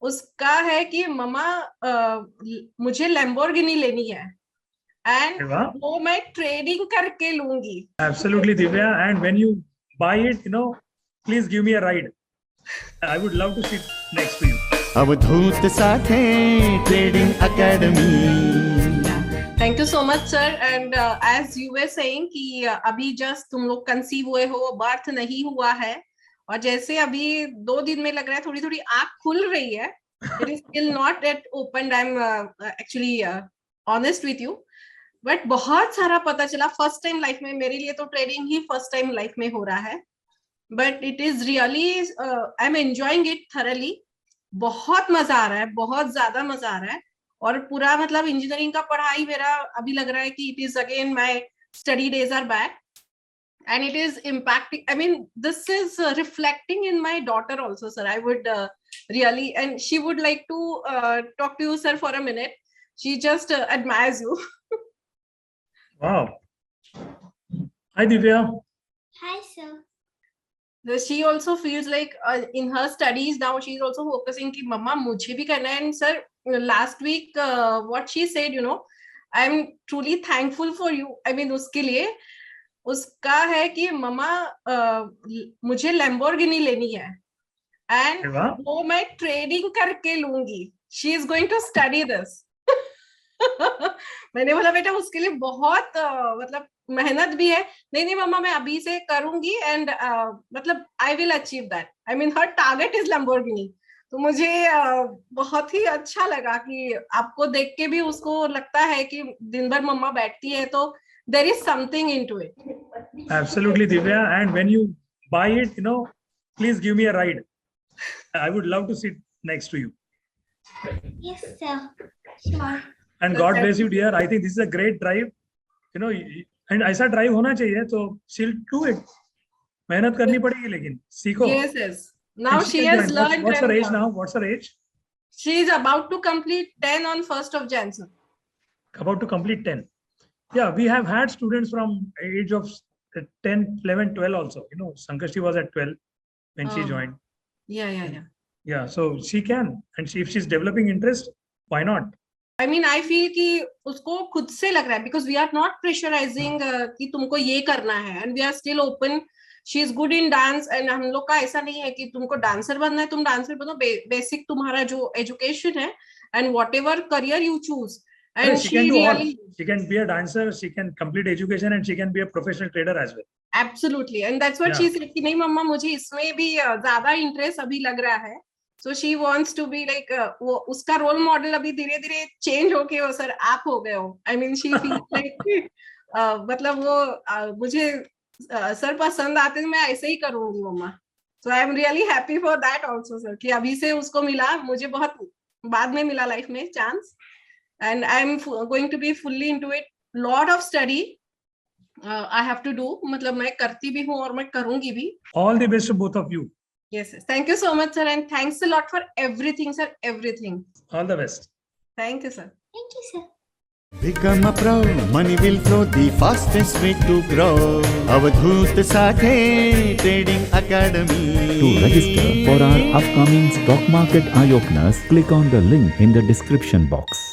उसका है कि मम्मा मुझे लैम्बोर्गिनी लेनी है एंड वो मैं ट्रेडिंग करके लूंगी. Absolutely, Divya. And when you buy it, please give me a ride. I would love to sit next to you. Avadhut Sathe Trading Academy. Thank you so much sir. And as you were saying कि अभी just तुम लोग conceive हुए हो, birth नहीं हुआ है, और जैसे अभी 2 दिन में लग रहा है थोड़ी थोड़ी आंख खुल रही है. It is still not at open. I am actually honest with you, but बहुत सारा पता चला फर्स्ट टाइम लाइफ में. मेरे लिए तो ट्रेडिंग ही फर्स्ट टाइम लाइफ में हो रहा है, but it is really I am enjoying it thoroughly. बहुत मजा आ रहा है, बहुत ज्यादा मजा आ रहा है. और पूरा मतलब इंजीनियरिंग का पढ़ाई मेरा अभी लग रहा है कि it is again my study days are back and it is impacting. I mean, this is reflecting in my daughter also, sir. I would really, and she would like to talk to you, sir, for a minute. She just admires you. Wow. Hi, Divya. Hi, sir. She also feels like in her studies now she's also focusing ki mama mujhe bhi karna hai. And sir, last week what she said, I'm truly thankful for you. I mean, uske liye उसका है कि मम्मा मुझे Lamborghini लेनी है and वो मैं trading करके लूंगी. She is going to study this. मैंने बोला बेटा उसके लिए बहुत मतलब मेहनत भी है. नहीं मम्मा मैं अभी से करूंगी एंड मतलब I will achieve that. I mean her target is Lamborghini. तो मुझे बहुत ही अच्छा लगा कि आपको देख के भी उसको लगता है कि दिन भर मम्मा बैठती है तो there is something into it. Absolutely, Divya. And when you buy it, please give me a ride. I would love to sit next to you. Yes, sir. Sure. And God bless you, dear. I think this is a great drive. And ऐसा drive होना चाहिए. So she'll do it. मेहनत करनी पड़ेगी लेकिन सीखो. Yes. Now she has learned. What's her age now? What's her age? She is about to complete 10 on 1st of January. About to complete 10. Yeah, we have had students from age of 10, 11, 12 also. Sankashti was at 12 when she joined. Yeah. Yeah, so she can. And if she's developing interest, why not? I mean, I feel कि उसको खुद से लग रहा है because we are not pressurizing कि तुमको ये करना है and we are still open. She is good in dance and हम लोग का ऐसा नहीं है कि तुमको डांसर बनना है तुम डांसर बनो. बेसिक तुम्हारा जो एजुकेशन है and whatever career you choose. And she can do all. She can be a dancer, she can complete education, and she can be a professional trader as well. Absolutely, and that's what she said कि नहीं मम्मा मुझे इसमें भी ज्यादा interest अभी लग रहा है. So she wants to be like वो उसका रोल मॉडल अभी धीरे धीरे चेंज होके वो सर आप हो गए हो. I mean she feels like मतलब वो मुझे सर पसंद आते हैं मैं ऐसे ही करूंगी मम्मा. So I am really happy for that also sir कि अभी से उसको मिला. मुझे बहुत बाद में मिला लाइफ में chance. And I'm going to be fully into it. Lot of study I have to do. मतलब मैं करती भी हूँ और मैं करूँगी भी. All the best to both of you. Yes. Thank you so much, sir, and thanks a lot for everything, sir. Everything. All the best. Thank you, sir. Thank you, sir. Become a pro, money will flow, the fastest way to grow. Avadhut Sathe Trading Academy. To register for our upcoming stock market eye openers, click on the link in the description box.